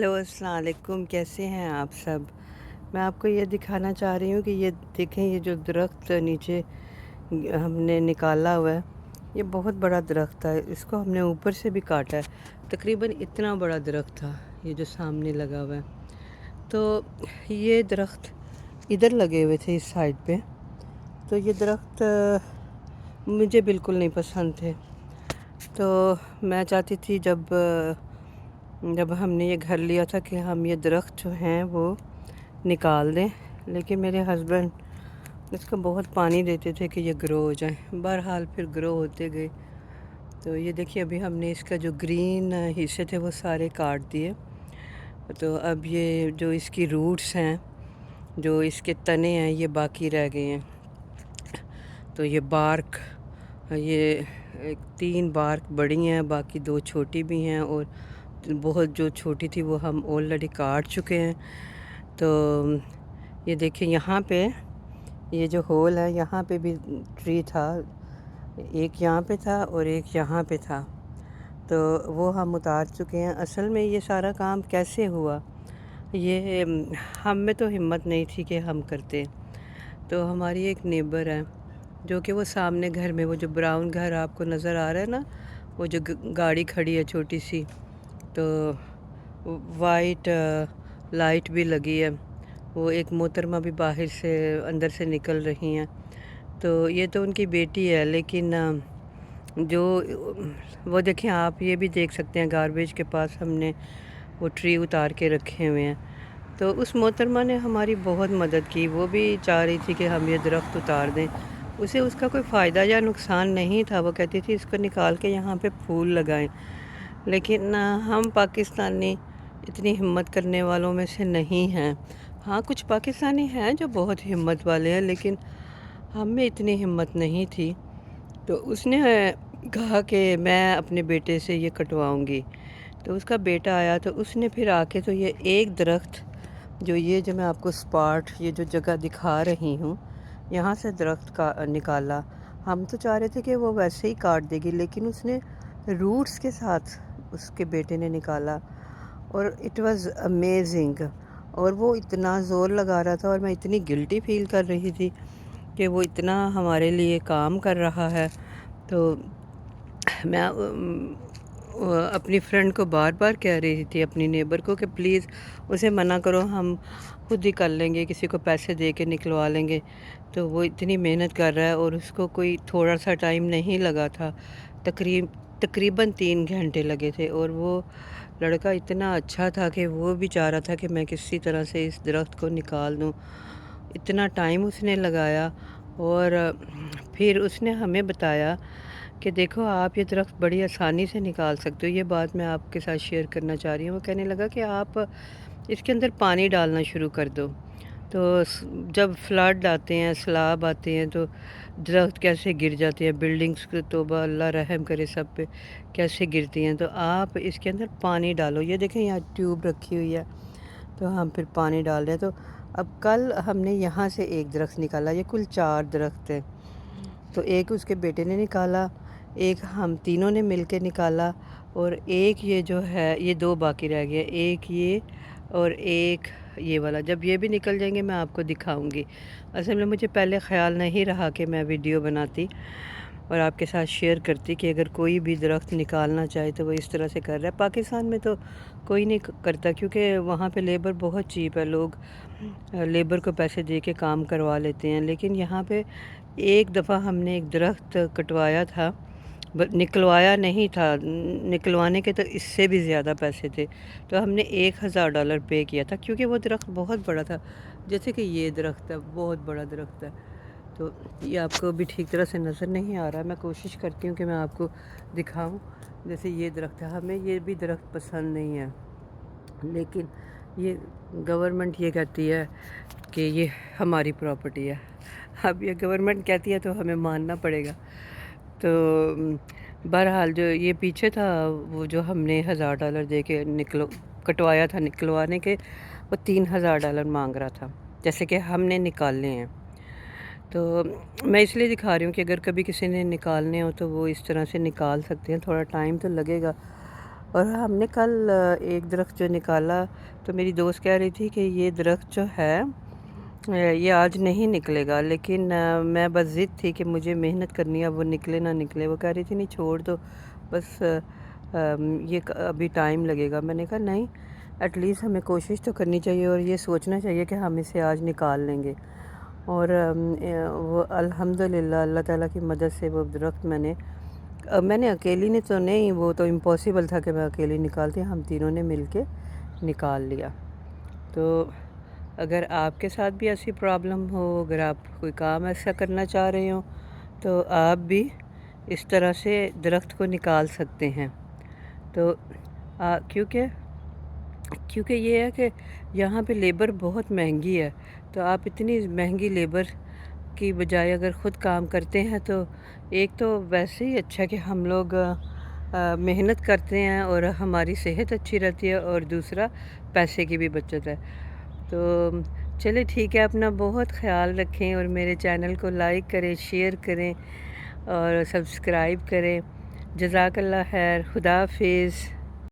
Hello अस्सलाम वालेकुम, कैसे हैं आप सब। मैं आपको ये दिखाना चाह रही हूँ कि ये देखें, ये जो दरख्त नीचे हमने निकाला हुआ है, ये बहुत बड़ा दरख्त है। इसको हमने ऊपर से भी काटा है। तकरीबन इतना बड़ा दरख्त था ये जो सामने लगा हुआ है। तो ये दरख्त इधर लगे हुए थे इस साइड पे। तो ये दरख्त मुझे बिल्कुल नहीं पसंद थे। तो मैं चाहती थी जब हमने ये घर लिया था कि हम ये दरख्त जो हैं वो निकाल दें, लेकिन मेरे हस्बैंड इसको बहुत पानी देते थे कि ये ग्रो हो जाए। बहरहाल फिर ग्रो होते गए। तो ये देखिए, अभी हमने इसका जो ग्रीन हिस्से थे वो सारे काट दिए। तो अब ये जो इसकी रूट्स हैं, जो इसके तने हैं, ये बाकी रह गए हैं। तो ये बार्क, ये 3 बार्क बड़ी हैं, बाकी 2 छोटी भी हैं, और बहुत जो छोटी थी वो हम ऑलरेडी काट चुके हैं। तो ये देखिए, यहाँ पे ये जो होल है, यहाँ पे भी ट्री था। एक यहाँ पे था और एक यहाँ पे था। तो वो हम उतार चुके हैं। असल में ये सारा काम कैसे हुआ, ये हम में तो हिम्मत नहीं थी कि हम करते। तो हमारी एक नेबर है, जो कि वो सामने घर में, वो जो ब्राउन घर आपको नज़र आ रहा है ना, वो जो गाड़ी खड़ी है छोटी सी, तो वाइट लाइट भी लगी है। वो एक मोहतरमा भी बाहर से अंदर से निकल रही हैं। तो ये तो उनकी बेटी है, लेकिन जो वो देखें, आप ये भी देख सकते हैं, गार्बेज के पास हमने वो ट्री उतार के रखे हुए हैं। तो उस मोहतरमा ने हमारी बहुत मदद की। वो भी चाह रही थी कि हम ये दरख्त उतार दें। उसे उसका कोई फ़ायदा या नुकसान नहीं था। वो कहती थी इसको निकाल के यहाँ पे फूल लगाएं। लेकिन हम पाकिस्तानी इतनी हिम्मत करने वालों में से नहीं हैं। हाँ, कुछ पाकिस्तानी हैं जो बहुत हिम्मत वाले हैं, लेकिन हम में इतनी हिम्मत नहीं थी। तो उसने कहा कि मैं अपने बेटे से ये कटवाऊँगी। तो उसका बेटा आया, तो उसने फिर आके तो ये एक दरख्त, जो मैं आपको स्पॉट, ये जो जगह दिखा रही हूँ, यहाँ से दरख्त का निकाला। हम तो चाह रहे थे कि वो वैसे ही काट देगी, लेकिन उसने रूट्स के साथ उसके बेटे ने निकाला, और इट वाज़ अमेजिंग। और वो इतना ज़ोर लगा रहा था, और मैं इतनी गिल्टी फील कर रही थी कि वो इतना हमारे लिए काम कर रहा है। तो मैं अपनी फ्रेंड को बार बार कह रही थी, अपनी नेबर को, कि प्लीज़ उसे मना करो, हम खुद ही कर लेंगे, किसी को पैसे दे के निकलवा लेंगे। तो वो इतनी मेहनत कर रहा है, और उसको कोई थोड़ा सा टाइम नहीं लगा था, तकरीबन 3 घंटे लगे थे। और वो लड़का इतना अच्छा था कि वो भी चाह रहा था कि मैं किसी तरह से इस दरख्त को निकाल दूँ। इतना टाइम उसने लगाया, और फिर उसने हमें बताया कि देखो, आप ये दरख्त बड़ी आसानी से निकाल सकते हो। ये बात मैं आपके साथ शेयर करना चाह रही हूँ। वो कहने लगा कि आप इसके अंदर पानी डालना शुरू कर दो। तो जब फ्लड आते हैं, सैलाब आते हैं, तो दरख्त कैसे गिर जाते हैं, बिल्डिंग्स को तौबा अल्लाह रहम करे सब पे, कैसे गिरती हैं। तो आप इसके अंदर पानी डालो। ये देखें, यहाँ ट्यूब रखी हुई है, तो हम फिर पानी डाल रहे हैं। तो अब कल हमने यहाँ से एक दरख्त निकाला। ये कुल 4 दरख्त हैं। तो एक उसके बेटे ने निकाला, एक हम तीनों ने मिल के निकाला, और एक ये जो है, ये 2 बाकी रह गए, एक ये और एक ये वाला। जब ये भी निकल जाएंगे मैं आपको दिखाऊंगी। असल में मुझे पहले ख़्याल नहीं रहा कि मैं वीडियो बनाती और आपके साथ शेयर करती कि अगर कोई भी दरख्त निकालना चाहे तो वो इस तरह से कर रहा है। पाकिस्तान में तो कोई नहीं करता, क्योंकि वहाँ पे लेबर बहुत चीप है। लोग लेबर को पैसे दे के काम करवा लेते हैं। लेकिन यहाँ पे एक दफ़ा हमने एक दरख्त कटवाया था, निकलवाया नहीं था, निकलवाने के तो इससे भी ज़्यादा पैसे थे। तो हमने $1000 पे किया था, क्योंकि वो दरख्त बहुत बड़ा था। जैसे कि ये दरख्त है, बहुत बड़ा दरख्त है। तो ये आपको भी ठीक तरह से नज़र नहीं आ रहा। मैं कोशिश करती हूँ कि मैं आपको दिखाऊं। जैसे ये दरख्त है, हमें ये भी दरख्त पसंद नहीं है, लेकिन ये गवर्नमेंट ये कहती है कि ये हमारी प्रॉपर्टी है। अब ये गवर्नमेंट कहती है तो हमें मानना पड़ेगा। तो बहरहाल जो ये पीछे था, वो जो हमने $1000 दे के कटवाया था, निकलवाने के, वो $3000 मांग रहा था, जैसे कि हमने निकालने हैं। तो मैं इसलिए दिखा रही हूँ कि अगर कभी किसी ने निकालने हो तो वो इस तरह से निकाल सकते हैं। थोड़ा टाइम तो लगेगा, اور ہم نے کل ایک درخت جو نکالا تو میری دوست کہہ رہی تھی کہ یہ درخت جو ہے یہ آج نہیں نکلے گا، لیکن میں بس ضد تھی کہ مجھے محنت کرنی ہے، وہ نکلے نہ نکلے۔ وہ کہہ رہی تھی نہیں چھوڑ دو، بس یہ ابھی ٹائم لگے گا۔ میں نے کہا نہیں، ایٹ لیسٹ ہمیں کوشش تو کرنی چاہیے اور یہ سوچنا چاہیے کہ ہم اسے آج نکال لیں گے۔ اور وہ الحمدللہ اللہ تعالیٰ کی مدد سے وہ درخت میں نے اکیلی نے تو نہیں، وہ تو امپاسبل تھا کہ میں اکیلی نکالتی، ہم تینوں نے مل کے نکال لیا۔ تو اگر آپ کے ساتھ بھی ایسی پرابلم ہو، اگر آپ کوئی کام ایسا کرنا چاہ رہے ہوں تو آپ بھی اس طرح سے درخت کو نکال سکتے ہیں۔ تو کیونکہ یہ ہے کہ یہاں پہ لیبر بہت مہنگی ہے، تو آپ اتنی مہنگی لیبر کی بجائے اگر خود کام کرتے ہیں تو ایک تو ویسے ہی اچھا کہ ہم لوگ محنت کرتے ہیں اور ہماری صحت اچھی رہتی ہے، اور دوسرا پیسے کی بھی بچت ہے۔ تو چلے ٹھیک ہے، اپنا بہت خیال رکھیں اور میرے چینل کو لائک کریں، شیئر کریں اور سبسکرائب کریں۔ جزاک اللہ خیر، خدا حافظ۔